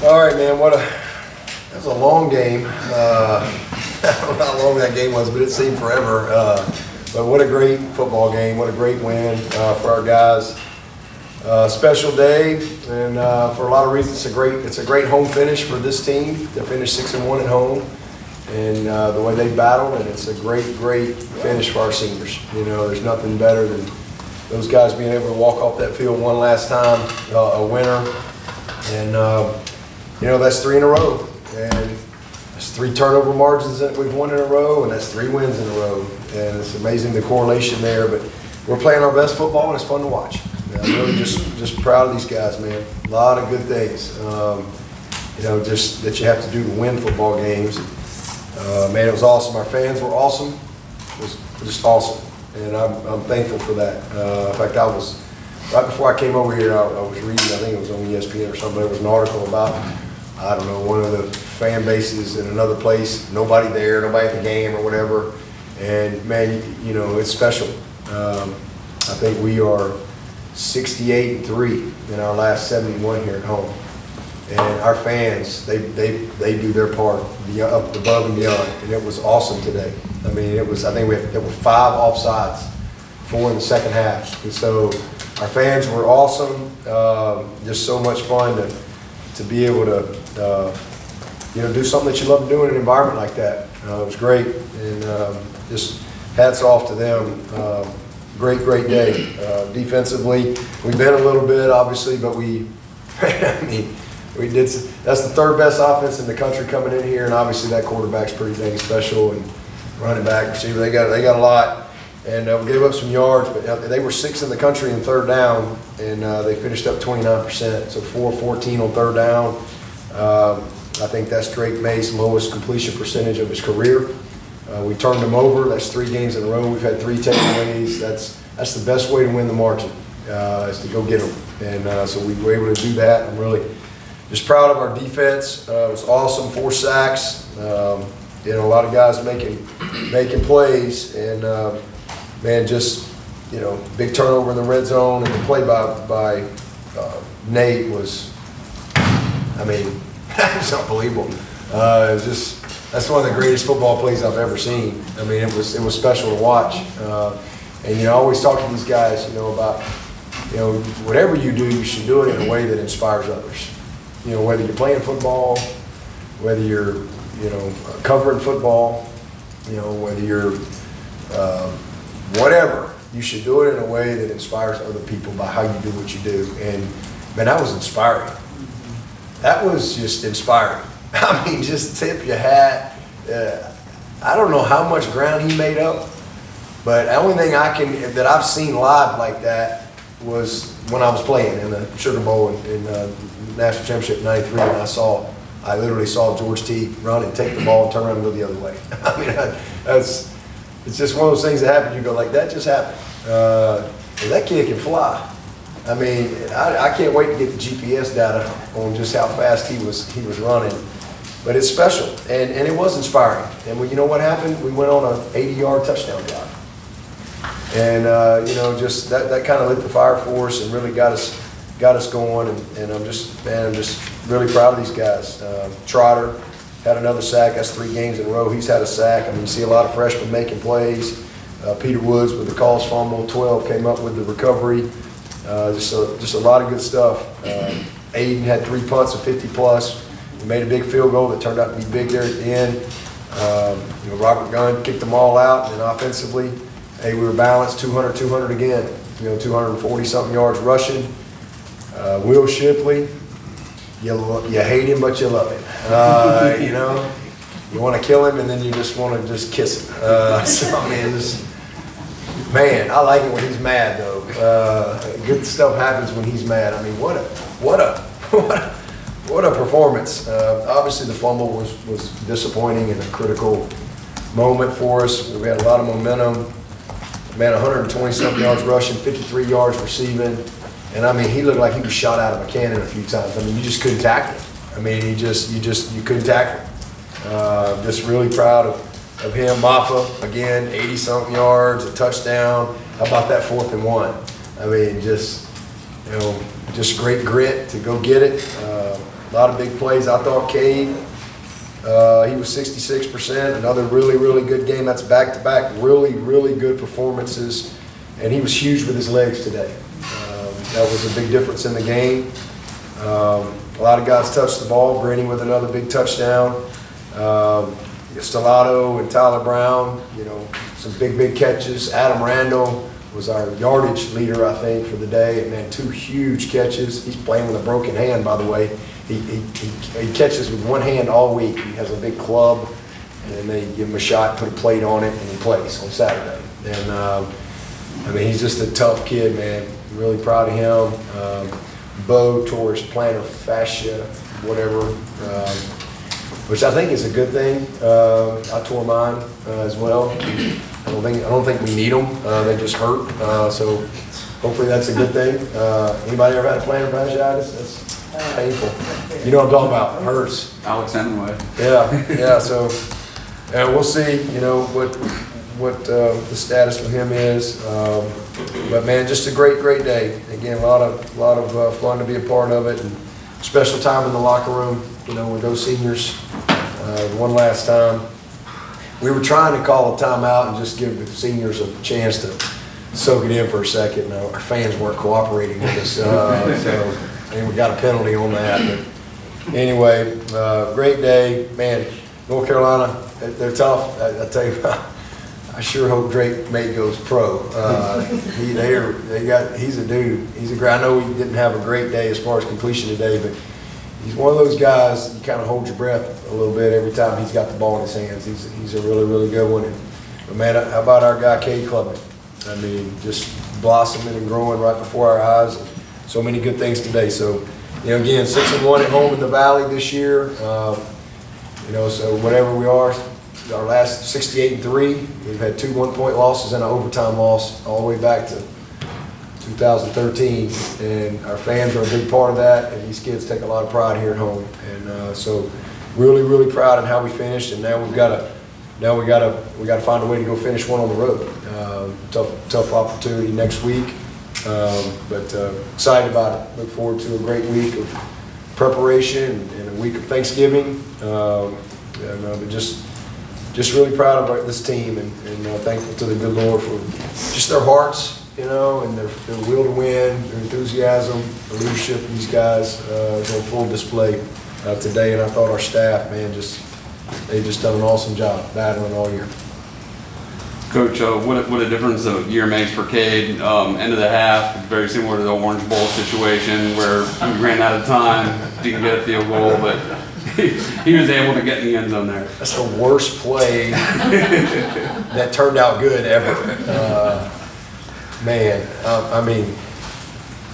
All right, man. That was a long game. I don't know how long that game was, but it seemed forever. But what a great football game. What a great win for our guys. Special day, and for a lot of reasons, it's a great home finish for this team. They finished 6-1 at home, and the way they battled, and it's a great finish for our seniors. You know, there's nothing better than those guys being able to walk off that field one last time, a winner, and you know, that's 3 in a row, and it's 3 turnover margins that we've won in a row, and that's 3 wins in a row, and it's amazing the correlation there. But we're playing our best football, and it's fun to watch. I'm really just proud of these guys, man. A lot of good things, you know, just that you have to do to win football games. Man, it was awesome. Our fans were awesome. It was just awesome, and I'm thankful for that. In fact, I was right before I came over here. I was reading. I think it was on ESPN or something. There was an article about, I don't know, one of the fan bases in another place. Nobody there. Nobody at the game or whatever. And man, you know, it's special. I think we are 68-3 in our last 71 here at home, and our fans they do their part up above and beyond, and it was awesome today. I mean, it was. I think there were 5 offsides, 4 in the second half, and so our fans were awesome. Just so much fun to be able to you know, do something that you love doing in an environment like that. It was great, and just hats off to them. Great day. Defensively, we bent a little bit, obviously, but I mean, we did. That's the 3rd best offense in the country coming in here, and obviously that quarterback's pretty dang special, and running back, receiver, they got a lot, and we gave up some yards, but they were 6th in the country in 3rd down, and they finished up 29%, so 4-14 on 3rd down. I think that's Drake May's lowest completion percentage of his career. We turned them over. That's 3 games in a row. We've had 3 takeaways. That's the best way to win the margin, is to go get them. And so we were able to do that. I'm really just proud of our defense. It was awesome. 4 sacks. You know, a lot of guys making plays, and man, just, you know, big turnover in the red zone, and the play by Nate was, I mean, it was unbelievable. It was just. That's one of the greatest football plays I've ever seen. I mean, it was special to watch. And you know, I always talk to these guys, you know, about, you know, whatever you do, you should do it in a way that inspires others. You know, whether you're playing football, whether you're, you know, covering football, you know, whether you're whatever, you should do it in a way that inspires other people by how you do what you do. And man, that was inspiring. That was just inspiring. I mean, just tip your hat. I don't know how much ground he made up, but the only thing that I've seen live like that was when I was playing in the Sugar Bowl in National Championship in '93, and I literally saw George T. run and take the ball and turn around and go the other way. I mean, it's just one of those things that happen. You go like, that just happened. That kid can fly. I mean, I can't wait to get the GPS data on just how fast he was running. But it's special, and it was inspiring. And you know what happened? We went on an 80-yard touchdown drive, and you know, just that kind of lit the fire for us and really got us going. And I'm just really proud of these guys. Trotter had another sack. That's 3 games in a row he's had a sack. I mean, you see a lot of freshmen making plays. Peter Woods with the calls fumble, 12 came up with the recovery. Just a lot of good stuff. Aiden had 3 punts of 50+. We made a big field goal that turned out to be big there at the end. You know, Robert Gunn kicked them all out, and then offensively, hey, we were balanced, 200 again. You know, 240-something yards rushing. Will Shipley, you hate him, but you love him. You know, you want to kill him, and then you just want to just kiss him. So, I mean, man, I like it when he's mad, though. Good stuff happens when he's mad. I mean, what a performance. Obviously, the fumble was disappointing and a critical moment for us. We had a lot of momentum. Man, 120-something yards rushing, 53 yards receiving. And, I mean, he looked like he was shot out of a cannon a few times. I mean, you just couldn't tackle him. I mean, you couldn't tackle him. Just really proud of him. Maffa, again, 80-something yards, a touchdown. How about that 4th and 1? I mean, just great grit to go get it. A lot of big plays. I thought Cade, he was 66%, another really, really good game. That's back-to-back really, really good performances, and he was huge with his legs today. That was a big difference in the game. A lot of guys touched the ball. Brittany with another big touchdown. Stellato and Tyler Brown, some big catches. Adam Randall was our yardage leader, I think, for the day. And man, 2 huge catches. He's playing with a broken hand, by the way. He catches with one hand all week. He has a big club, and then they give him a shot, put a plate on it, and he plays on Saturday. And he's just a tough kid, man. Really proud of him. Bo tore his plantar fascia, whatever, which I think is a good thing. I tore mine as well. I don't think we need them. They just hurt. So hopefully that's a good thing. Anybody ever had a plantar fasciitis? That's painful. You know what I'm talking about? It hurts. Alex Hemingway. Yeah. So we'll see. What the status with him is. But man, just a great day. Again, a lot of fun to be a part of it, and special time in the locker room. With those seniors. One last time, we were trying to call a timeout and just give the seniors a chance to soak it in for a second. Our fans weren't cooperating with us, so I think we got a penalty on that. But anyway, great day, man. North Carolina, they're tough. I tell you. I sure hope Drake May goes pro. He's a dude. He's a guy. I know he didn't have a great day as far as completion today, but he's one of those guys you kind of hold your breath a little bit every time he's got the ball in his hands. He's a really, really good one. But man, how about our guy Cade Clubbin? Just blossoming and growing right before our eyes. And so many good things today. So, again, 6-1 at home in the Valley this year. So whatever we are. Our last 68-3, we've had 2 one-point losses and an overtime loss all the way back to 2013, and our fans are a big part of that, and these kids take a lot of pride here at home, and so really, really proud of how we finished. And now we got to find a way to go finish one on the road. Tough opportunity next week, but excited about it. Look forward to a great week of preparation and a week of Thanksgiving, and just really proud of this team, and thankful to the good Lord for just their hearts, and their will to win, their enthusiasm, the leadership of these guys is on full display today. And I thought our staff, man, they've just done an awesome job battling all year. Coach, what a difference a year makes for Cade. End of the half, very similar to the Orange Bowl situation where we ran out of time, didn't get a field goal, but he was able to get in the end zone there. That's the worst play that turned out good ever. Man,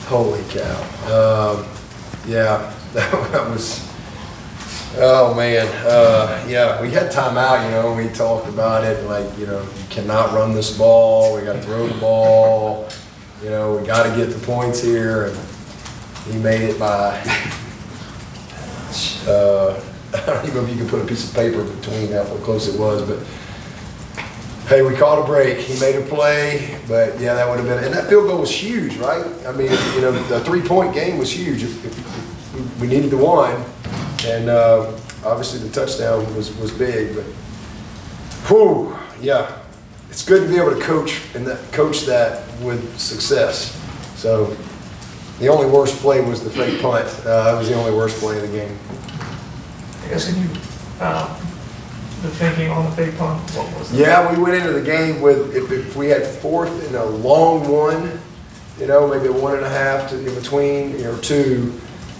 holy cow. Yeah, that was, oh man. Yeah, we had timeout, we talked about it, you cannot run this ball, we got to throw the ball, we got to get the points here, and he made it by, I don't even know if you can put a piece of paper between how close it was, but hey, we caught a break. He made a play, but yeah, that would have been, and that field goal was huge, right? The 3-point game was huge. If we needed the one, and obviously the touchdown was big, but whew, yeah, it's good to be able to coach that with success. So the only worst play was the fake punt. That was the only worst play of the game. I guess can you, the thinking on the fake punt, what was it? Yeah, we went into the game with, if we had 4th and a long one, maybe a 1.5 to in between, or 2,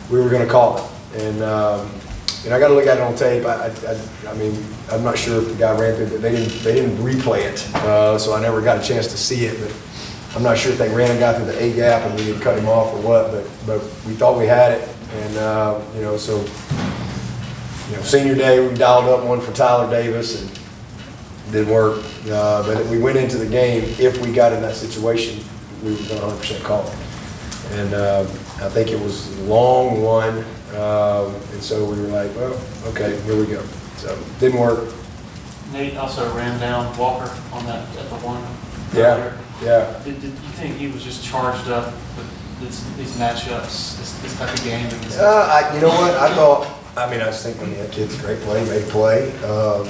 we were going to call it. And I got to look at it on tape. I'm not sure if the guy ran it, but they didn't replay it, so I never got a chance to see it. But I'm not sure if they ran a guy through the A gap and we didn't cut him off or what. But we thought we had it, and so. Senior day, we dialed up one for Tyler Davis, and it didn't work. But we went into the game, if we got in that situation, we were going to 100% call it. And I think it was a long one, and so we were like, well, okay, here we go. So didn't work. Nate also ran down Walker on that at the one. Yeah, yeah. Did you think he was just charged up with these matchups, this type of game? You know what, I was thinking, that kid's a great play, made a play.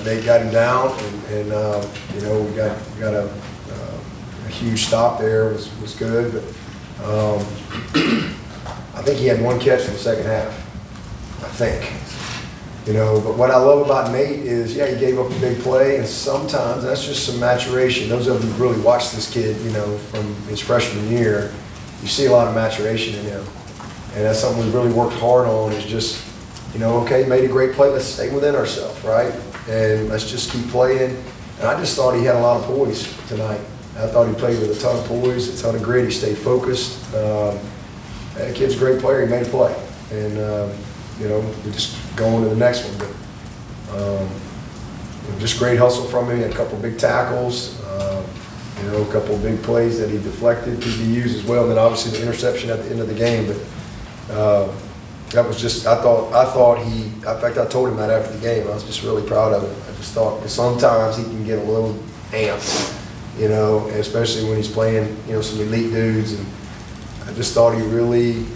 They got him down, and you know, we got a huge stop there, was good, but I think he had one catch in the second half, I think. You know, but what I love about Nate is, yeah, he gave up a big play, and sometimes that's just some maturation. Those of you who really watched this kid, you know, from his freshman year, you see a lot of maturation in him. And that's something we really worked hard on, is just, you know, okay, made a great play, let's stay within ourselves, right? And let's just keep playing. And I just thought he had a lot of poise tonight. I thought he played with a ton of poise, a ton of grit, he stayed focused. That kid's a great player, he made a play. And, you know, we just go on to the next one. But just great hustle from him. He had a couple big tackles, you know, a couple of big plays that he deflected, PBUs as well. And then obviously the interception at the end of the game. But that was just, I thought he, in fact, I told him that after the game. I was just really proud of him. I just thought, because sometimes he can get a little amped, you know, especially when he's playing, you know, some elite dudes. And I just thought he really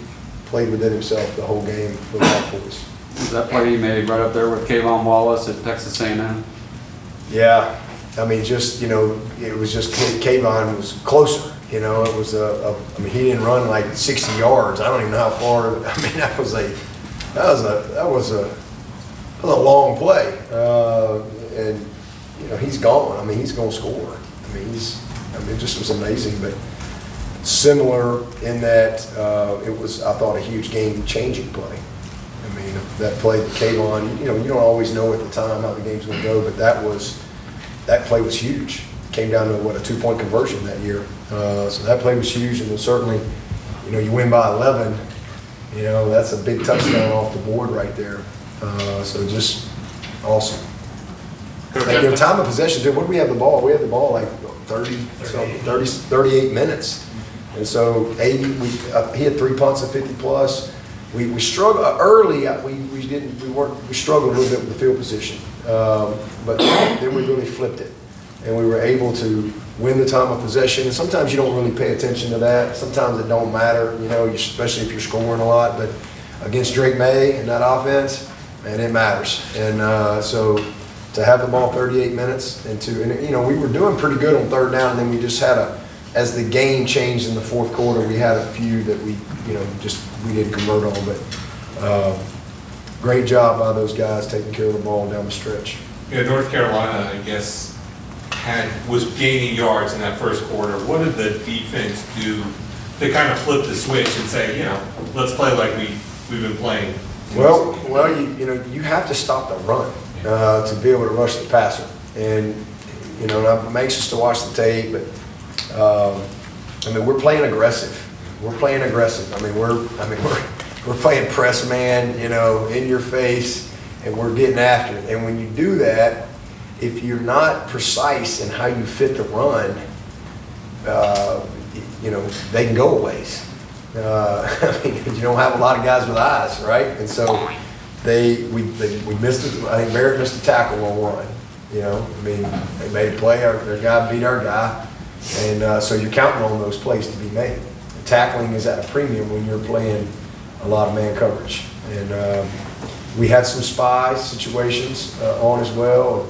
played within himself the whole game for the Cowboys. Is that play he made right up there with Kayvon Wallace at Texas A&M? Yeah, I mean, just, you know, it was just, Kayvon was closer, you know, it was I mean, he didn't run like 60 yards. I don't even know how far, I mean, that was a long play. And, you know, he's gone. I mean, he's going to score. I mean, it just was amazing, but similar in that it was, I thought, a huge game-changing play. I mean, that play that Kayvon, you know, you don't always know at the time how the game's going to go, but that play was huge. Came down to, what, a 2-point conversion that year. So that play was huge, and then certainly, you know, you win by 11, you know, that's a big touchdown off the board right there. So just awesome. And, you know, time of possession, dude, what did we have the ball? We had the ball like 38 minutes. And so 80, he had 3 punts at 50 plus. We struggled early. We struggled a little bit with the field position, but then we really flipped it, and we were able to win the time of possession. And sometimes you don't really pay attention to that. Sometimes it don't matter, you know, especially if you're scoring a lot. But against Drake May and that offense, man, it matters. And so to have the ball 38 minutes and you know, we were doing pretty good on third down, and then we just had as the game changed in the fourth quarter, we had a few that we didn't convert on, but great job by those guys taking care of the ball down the stretch. Yeah, North Carolina, I guess, was gaining yards in that first quarter. What did the defense do to kind of flip the switch and say, you know, let's play like we've been playing? Well, you know, you have to stop the run to be able to rush the passer, and you know, I'm anxious to watch the tape, but I mean, we're playing aggressive. We're playing aggressive. I mean, we're playing press man, you know, in your face, and we're getting after it. And when you do that, if you're not precise in how you fit the run, you know, they can go a ways. I mean, you don't have a lot of guys with eyes, right? And so we missed it. I think Barrett missed a tackle on one. You know, I mean, they made a play. Their guy beat our guy. And so you're counting on those plays to be made. Tackling is at a premium when you're playing a lot of man coverage. And we had some spy situations on as well.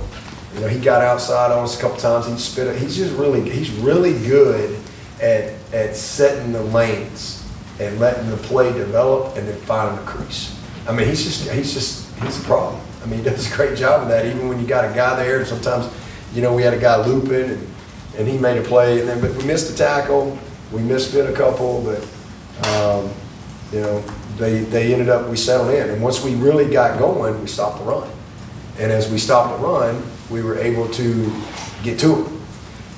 You know, he got outside on us a couple times. He spit it. He's really good at setting the lanes and letting the play develop and then finding the crease. I mean, he's a problem. I mean, he does a great job of that. Even when you got a guy there, and sometimes, you know, we had a guy looping and he made a play, but we missed a tackle, we misfit a couple, but you know, they ended up, we settled in, and once we really got going, we stopped the run, and as we stopped the run, we were able to get to it,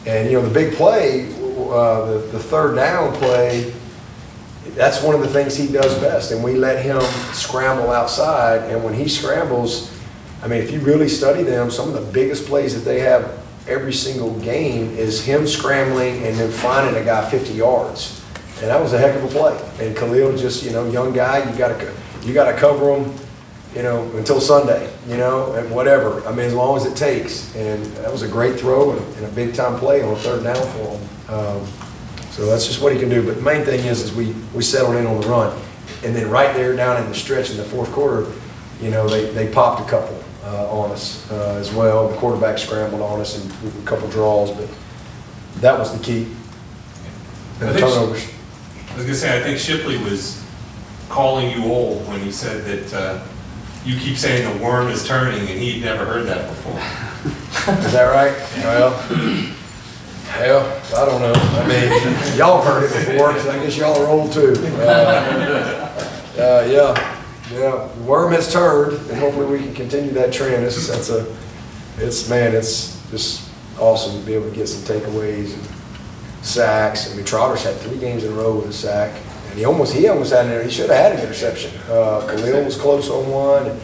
and you know, the big play, the third down play, that's one of the things he does best, and we let him scramble outside, and when he scrambles, I mean, if you really study them, some of the biggest plays that they have every single game is him scrambling and then finding a guy 50 yards. And that was a heck of a play. And Khalil, just, you know, young guy, you gotta cover him, you know, until Sunday, you know, and whatever. I mean, as long as it takes. And that was a great throw and a big time play on a third down for him. So that's just what he can do. But the main thing is we settled in on the run. And then right there down in the stretch in the fourth quarter, you know, they popped a couple on us as well. The quarterback scrambled on us and a couple draws, but that was the key. And the turnovers. I was gonna say, I think Shipley was calling you old when he said that you keep saying the worm is turning, and he'd never heard that before. Is that right? Well, hell, I don't know. I mean, y'all heard it before, so I guess y'all are old too. Yeah, the worm has turned, and hopefully we can continue that trend. It's just awesome to be able to get some takeaways and sacks. I mean, Trotter's had 3 games in a row with a sack, and he almost had he should have had an interception. Khalil was close on one. And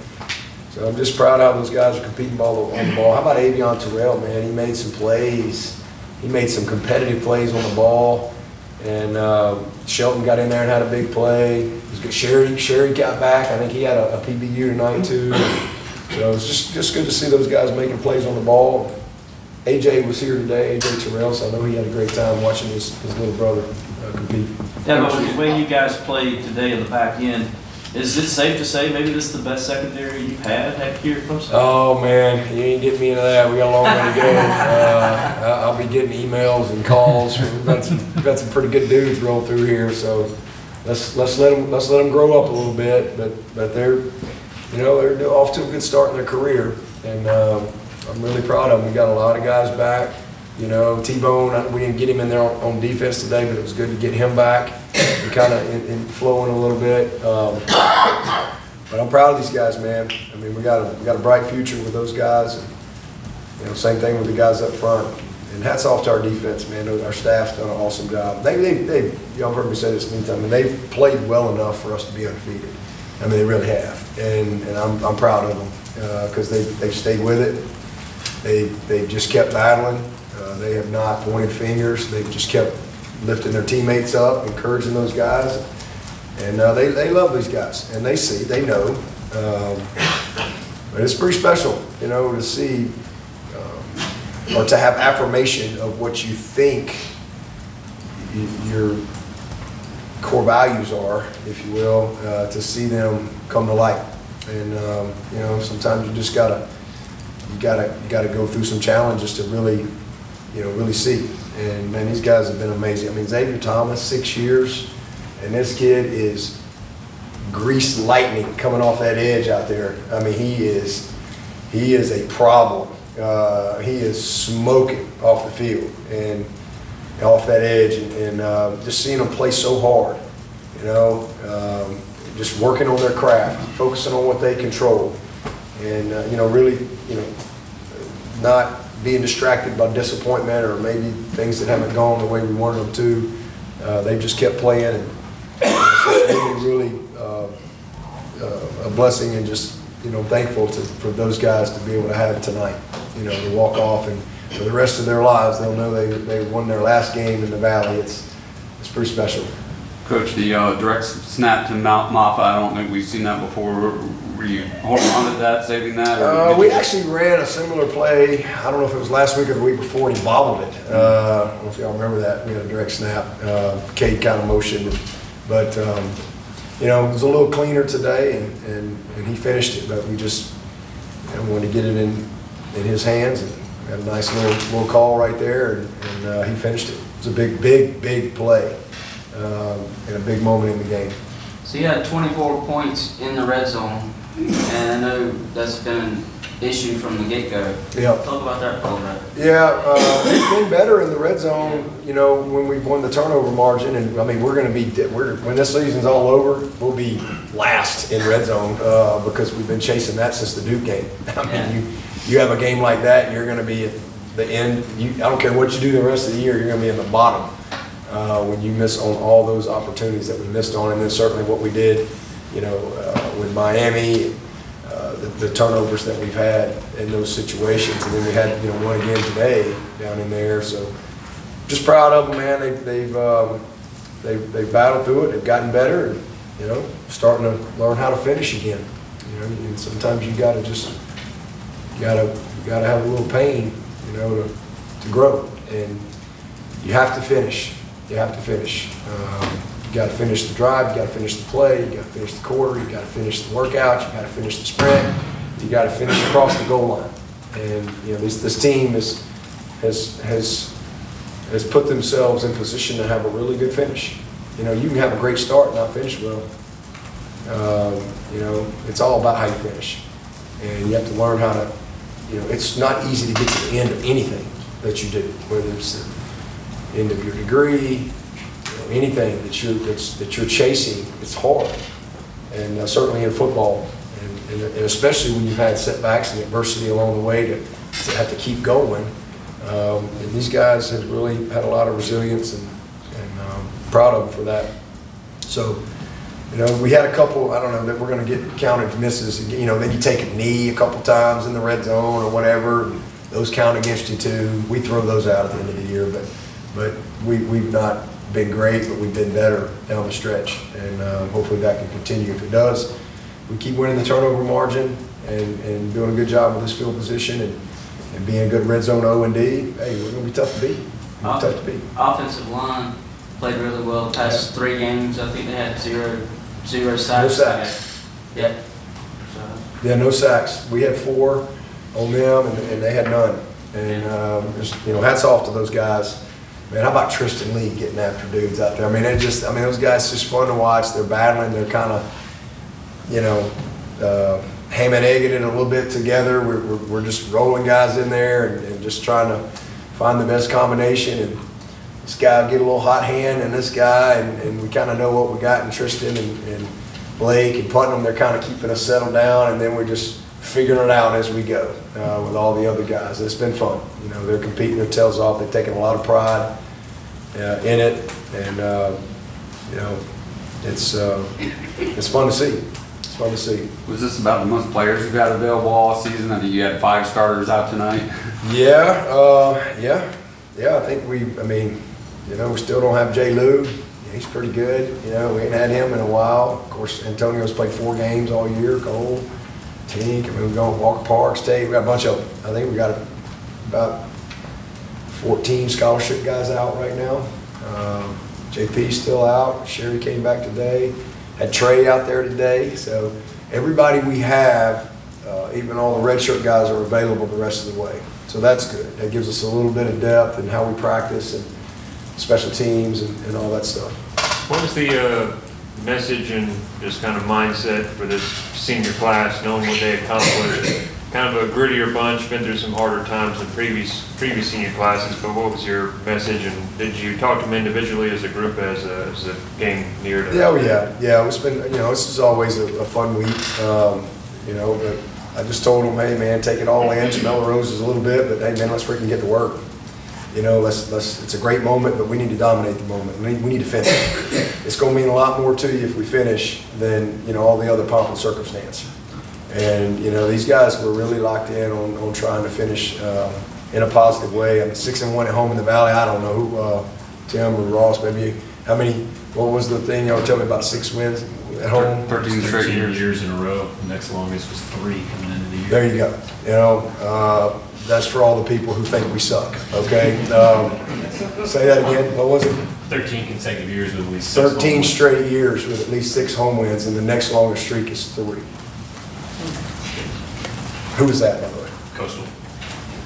so I'm just proud how those guys are competing on the ball. How about Avion Terrell, man? He made some plays. He made some competitive plays on the ball. And Shelton got in there and had a big play. It was good. Sherry got back. I think he had a PBU tonight too. So it's just good to see those guys making plays on the ball. AJ was here today, AJ Terrell, so I know he had a great time watching his little brother compete. Yeah, but the way you guys played today in the back end, is it safe to say maybe this is the best secondary you've had here at Clemson? Oh man, you ain't getting me into that. We got a long way to go. I'll be getting emails and calls. We've got some pretty good dudes roll through here, so let's let them grow up a little bit. But they're off to a good start in their career, and I'm really proud of them. We got a lot of guys back. You know, T-Bone, we didn't get him in there on defense today, but it was good to get him back and kind of in flowing a little bit. But I'm proud of these guys, man. I mean, we got a bright future with those guys. And, you know, same thing with the guys up front. And hats off to our defense, man. Our staff's done an awesome job. Y'all heard me say this many times. I mean, they've played well enough for us to be undefeated. I mean, they really have, and I'm proud of them because they've stayed with it. They just kept battling. They have not pointed fingers. They've just kept lifting their teammates up, encouraging those guys. And they love these guys, and they know. But it's pretty special, you know, to see or to have affirmation of what you think your core values are, if you will, to see them come to light. And you know, sometimes you just gotta go through some challenges to really see. And man, these guys have been amazing. I mean, Xavier Thomas, 6 years, and this kid is greased lightning coming off that edge out there. I mean, he is a problem. He is smoking off the field and off that edge, and just seeing them play so hard, you know, just working on their craft, focusing on what they control, and you know, really, you know, not being distracted by disappointment or maybe things that haven't gone the way we wanted them to. They've just kept playing, and it's really a blessing, and just, you know, thankful for those guys to be able to have it tonight. You know, to walk off, and for the rest of their lives, they'll know they won their last game in the Valley. It's pretty special. Coach, the direct snap to Moffa, I don't think we've seen that before. Were you holding on to that, saving that? Or we actually ran a similar play. I don't know if it was last week or the week before, and he bobbled it. I don't know if y'all remember that. We had a direct snap. Cade kind of motioned, but you know, it was a little cleaner today, and he finished it. But we just, you know, wanted to get it in his hands, and had a nice little call right there, and he finished it. It was a big play, and a big moment in the game. So you had 24 points in the red zone, and I know that's been an issue from the get-go. Yeah. Talk about that for a minute. Yeah, it's been better in the red zone, you know, when we've won the turnover margin. And I mean, when this season's all over, we'll be last in red zone because we've been chasing that since the Duke game. I mean, you have a game like that, and you're going to be at the end. I don't care what you do the rest of the year, you're going to be in the bottom when you miss on all those opportunities that we missed on. And then certainly what we did, you know, with Miami, the turnovers that we've had in those situations. And then we had, you know, one again today down in there. So just proud of them, man. They've battled through it. They've gotten better, and, you know, starting to learn how to finish again. You know, and sometimes you gotta have a little pain, you know, to grow, and you have to finish. You have to finish. You got to finish the drive, you got to finish the play, you got to finish the quarter, you got to finish the workout, you got to finish the sprint, you got to finish across the goal line. And this team has put themselves in position to have a really good finish. You can have a great start and not finish well. It's all about how you finish, and you have to learn how to. It's not easy to get to the end of anything that you do, whether it's the end of your degree. Anything that you're chasing, it's hard, and certainly in football, and especially when you've had setbacks and adversity along the way to have to keep going. And these guys have really had a lot of resilience, and proud of them for that. So, we had a couple, I don't know, that we're going to get counted misses. Then you take a knee a couple times in the red zone or whatever, and those count against you too. We throw those out at the end of the year, but we've not been great, but we've been better down the stretch, and hopefully that can continue. If it does, we keep winning the turnover margin and doing a good job with this field position and being a good red zone O&D. Hey, we're going to be tough to beat. Offensive line played really well the past 3 games. I think they had zero sacks. No sacks. Yeah. Yeah, no sacks. We had 4 on them, and they had none. And just hats off to those guys. Man, how about Tristan Lee getting after dudes out there? Those guys just fun to watch. They're battling. They're kind of, ham and egging it a little bit together. We're just rolling guys in there and just trying to find the best combination. And this guy will get a little hot hand, and this guy, and we kind of know what we got in Tristan and Blake and Putnam. They're kind of keeping us settled down, and then we're just figuring it out as we go with all the other guys. It's been fun. They're competing their tails off. They've taken a lot of pride in it, and it's fun to see. It's fun to see. Was this about the most players you've had available all season? I think you had 5 starters out tonight. Yeah. I think we still don't have Jay Lou. He's pretty good. We ain't had him in a while. Of course, Antonio's played 4 games all year. Cole, Tink. We're going to Walker Park State. We got a bunch of them. I think we got about 14 scholarship guys out right now. JP's still out. Sherry came back today. Had Trey out there today. So everybody we have, even all the redshirt guys, are available the rest of the way. So that's good. That gives us a little bit of depth in how we practice and special teams and all that stuff. What is the message and just kind of mindset for this senior class, knowing what they accomplished? Kind of a grittier bunch, been through some harder times than previous senior classes, but what was your message, and did you talk to them individually as a group as the game neared? Yeah. It's been, this is always a fun week, but I just told them, hey man, take it all in, smell the roses a little bit, but hey man, let's freaking get to work. It's a great moment, but we need to dominate the moment. We need to finish. It's going to mean a lot more to you if we finish than, all the other pomp and circumstance. And, these guys were really locked in on trying to finish in a positive way. 6-1 at home in the Valley. I don't know who, Tim or Ross, maybe what was the thing y'all tell me about 6 wins at home? 13 straight years in a row. The next longest was 3 coming into the year. There you go. That's for all the people who think we suck, okay? Say that again. What was it? 13 consecutive years with at least 6 13 straight years with at least 6 home wins, and the next longest streak is 3. Who was that, by the way? Coastal.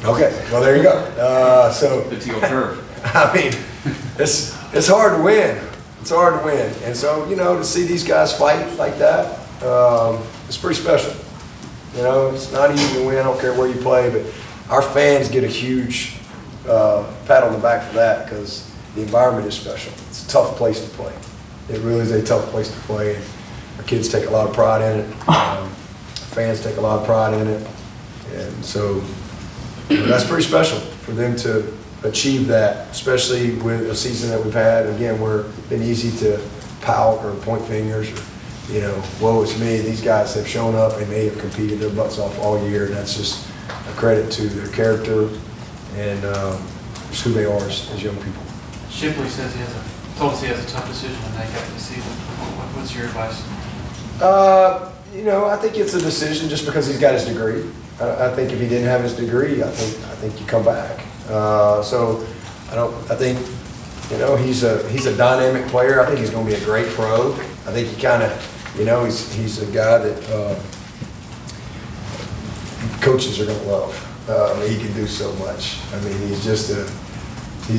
Okay, well, there you go. So The teal turf. it's hard to win. It's hard to win. And so, to see these guys fight like that, it's pretty special. It's not easy to win, I don't care where you play, but our fans get a huge pat on the back for that because the environment is special. It's a tough place to play. It really is a tough place to play. And our kids take a lot of pride in it. Fans take a lot of pride in it. And so that's pretty special for them to achieve that, especially with a season that we've had, again, where it's been easy to pout or point fingers or, woe it's me. These guys have shown up and they have competed their butts off all year, and that's just a credit to their character and just who they are as young people. Shipley says told us he has a tough decision to make after the season. What's your advice? I think it's a decision just because he's got his degree. I think if he didn't have his degree, I think you come back. So I think You know, he's a dynamic player. I think he's going to be a great pro. I think he kind of, you know, he's a guy that coaches are going to love. He can do so much. I mean, he's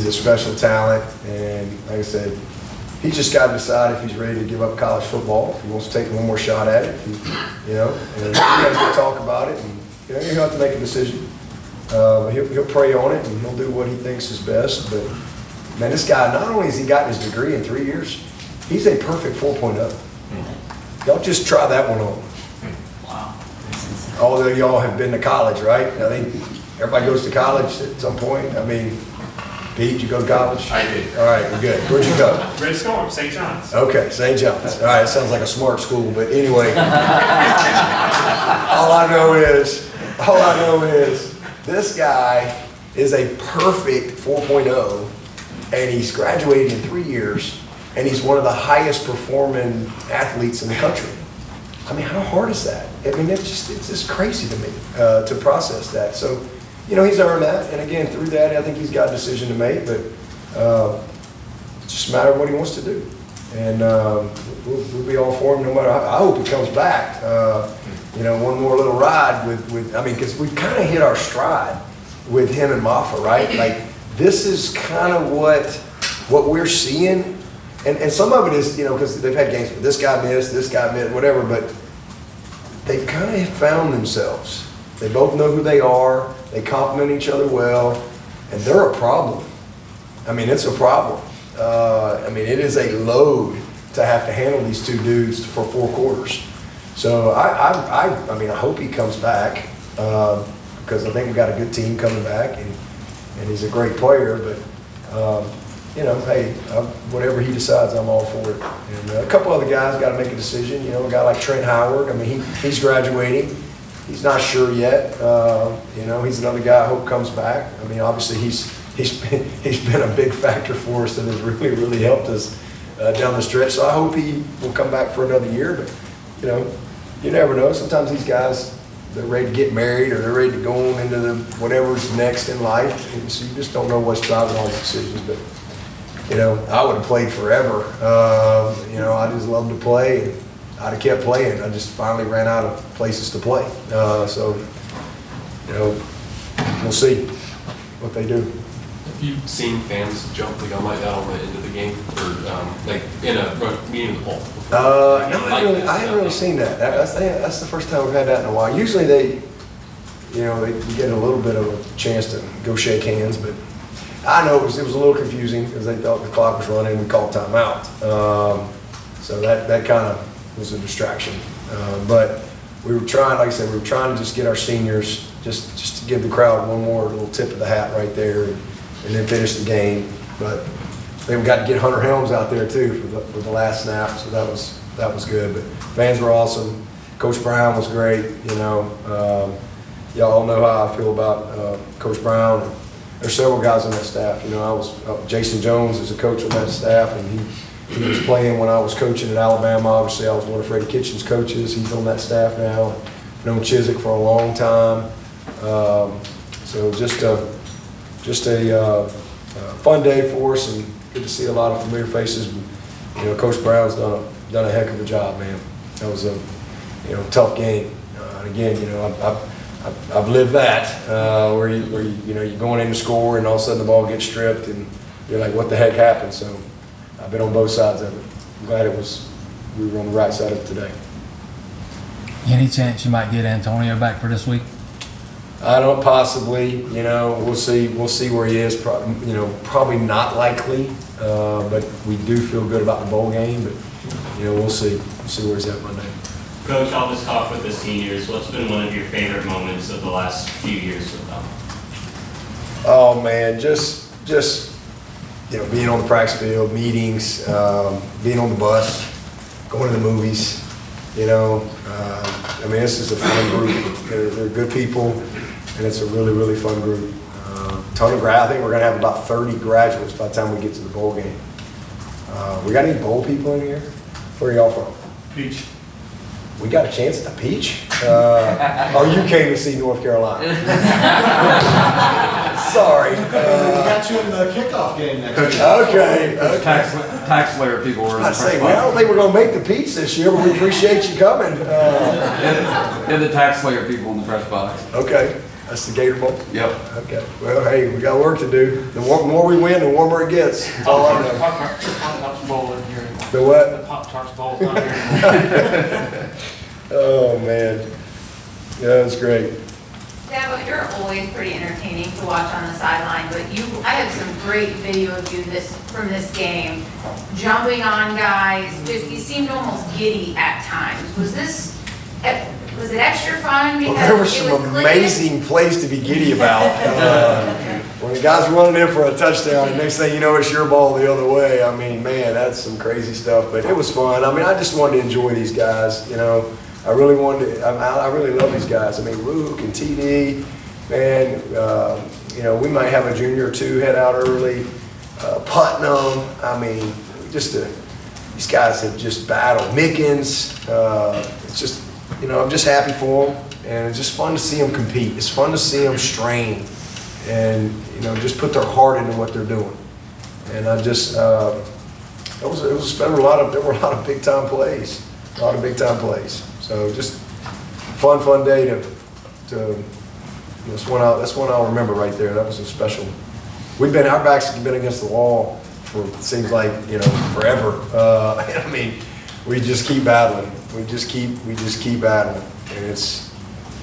a special talent, and like I said, he's just got to decide if he's ready to give up college football, if he wants to take one more shot at it, you know, and we got to talk about it, and you know, he'll have to make a decision. He'll pray on it, and he'll do what he thinks is best. But man, this guy, not only has he gotten his degree in 3 years, he's a perfect 4.0. Y'all just try that one on. Wow. Although y'all have been to college, right? I think everybody goes to college at some point. I mean, Pete, you go to college? I did. All right, we're good. Where'd you go? Red Storm, St. John's. Okay, St. John's. All right, it sounds like a smart school, but anyway. all I know is this guy is a perfect 4.0, and he's graduated in 3 years, and he's one of the highest performing athletes in the country. I mean, how hard is that? I mean, it's just crazy to me to process that. So, you know, he's earned that, and again, through that, I think he's got a decision to make, but it's just a matter of what he wants to do. And we'll be all for him no matter how. I hope he comes back, you know, one more little ride with I mean, because we've kind of hit our stride with him and Maffa, right? Like, this is kind of what we're seeing. And some of it is, you know, because they've had games where this guy missed, whatever, but they've kind of found themselves. They both know who they are. They complement each other well, and they're a problem. I mean, it's a problem. I mean, it is a load to have to handle these two dudes for 4 quarters. So I mean, I hope he comes back because I think we've got a good team coming back, and he's a great player. But you know, hey, whatever he decides, I'm all for it. And a couple other guys got to make a decision. You know, a guy like Trent Howard. I mean, he's graduating. He's not sure yet. You know, he's another guy I hope comes back. I mean, obviously he's been a big factor for us and has really helped us down the stretch. So I hope he will come back for another year. But you know, you never know. Sometimes these guys, they're ready to get married or they're ready to go on into the whatever's next in life. And so you just don't know what's driving all these decisions. But you know, I would have played forever. You know, I just loved to play, and I'd have kept playing. I just finally ran out of places to play. So, you know, we'll see what they do. Have you seen fans jump the gun like that on the end of the game, or like in a meeting of the ball? No, I haven't really seen that. That's the first time we've had that in a while. Usually they get a little bit of a chance to go shake hands, but I know it was a little confusing because they thought the clock was running and we called timeout. So that kind of was a distraction. But we were trying, like I said, we were trying to just get our seniors, just to give the crowd one more little tip of the hat right there and then finish the game. But they got to get Hunter Helms out there too for the last snap, so that was good. But fans were awesome. Coach Brown was great, you know. Y'all know how I feel about Coach Brown. There's several guys on that staff. You know, Jason Jones is a coach on that staff, and he was playing when I was coaching at Alabama. Obviously, I was one of Freddie Kitchen's coaches. He's on that staff now. I've known Chiswick for a long time. So just a fun day for us, and good to see a lot of familiar faces. You know, Coach Brown's done a heck of a job, man. That was a tough game. And again, you know, I've lived that where you're going in to score and all of a sudden the ball gets stripped and you're like, what the heck happened? So I've been on both sides of it. I'm glad we were on the right side of it today. Any chance you might get Antonio back for this week? I don't possibly. You know, we'll see where he is. Probably not likely, but we do feel good about the bowl game. But you know, we'll see where he's at Monday. Coach, I'll just talk with the seniors. What's been one of your favorite moments of the last few years with them? Oh man, just being on the practice field, meetings, being on the bus, going to the movies. You know, I mean, this is a fun group. They're good people, and it's a really fun group. I think we're going to have about 30 graduates by the time we get to the bowl game. We got any bowl people in here? Where are y'all from? Peach. We got a chance at the Peach? Or you came to see North Carolina? Sorry. Got you in the kickoff game next year. Okay. Tax layer people were in the I press say, well, I don't box. think we're gonna make the Pete's this year, but we appreciate you coming. Yeah, the tax layer people in the press box. Okay, that's the Gator Bowl. Yep. Okay, well, hey, we got work to do. The more we win, the warmer it gets. That's all I know. Pop-Tarts Bowl in here. The what? The Pop-Tarts Bowl is not here. Oh, man. Yeah, that's great. Dabo, you're always pretty entertaining to watch on the sideline, but I have some great video of you from this game, jumping on guys, just, you seemed almost giddy at times. Was it extra fun because Well, there were it some was clicking? amazing plays to be giddy about. When the guys were running in for a touchdown, and next thing you know, it's your ball the other way. I mean, man, that's some crazy stuff, but it was fun. I mean, I just wanted to enjoy these guys, you know. I really wanted to, I really love these guys. I mean, Rook and TD, man, you know, we might have a junior or two head out early. Putnam, I mean, these guys have just battled. Mickens, it's just, you know, I'm just happy for them, and it's just fun to see them compete. It's fun to see them strain and, you know, just put their heart into what they're doing. And I just, there were a lot of big time plays, So just fun day to that's one I'll remember right there. That was a special. Our backs have been against the wall for, it seems like, you know, forever. I mean, we just keep battling. We just keep battling, and it's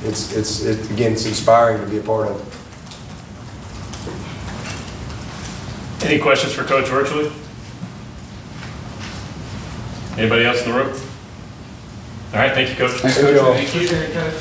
again, it's inspiring to be a part of. Any questions for Coach virtually? Anybody else in the room? All right, thank you, Coach. Thanks, Coach. y'all. Thank you, Coach.